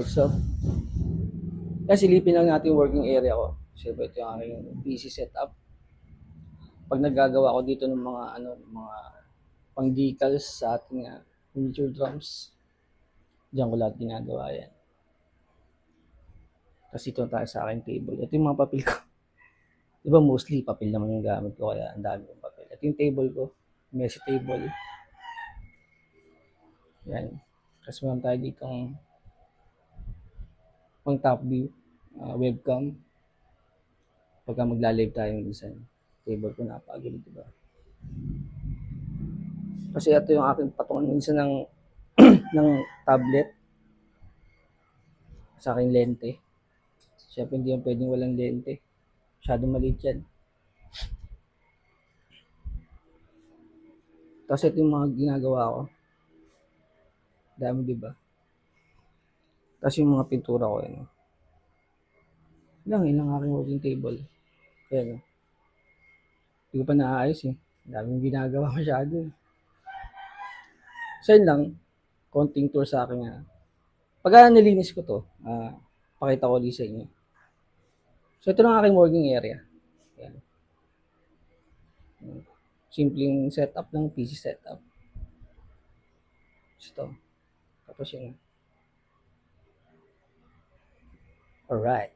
So, kasi silipin lang natin yung working area ko. Siyempre, ito yung aking PC setup. Pag naggagawa ko dito ng mga mga pang decals sa ating miniature drums, diyan ko lahat ginagawa yan. Kasi ito tayo sa aking table. Ito yung mga papel ko. Diba mostly papel naman yung gamit ko kaya ang dami kong papel. Ito yung table ko. Messy table. Yan. Tapos meron tayo ditong pang top view. Webcam. Pagka magla-live tayo minsan. Table ko napakagulo, diba? Kasi ito yung aking patungan minsan ng ng tablet sa aking lente. Siyempre hindi yan pwedeng walang lente. Masyadong maliit yan. Tapos ito yung mga ginagawa ko. Dami, diba? Tapos yung mga pintura ko, yun. Ilang aking working table. Kaya, no? Hindi ko pa naayos eh. Daming ginagawa masyado eh. So, yun lang. Konting tour sa akin nga. Pagka nilinis ko to, pakita ko ulit sa inyo. So, ito lang aking working area. Yan. Simpleng setup lang, PC setup. Ito. Tapos yun. Alright.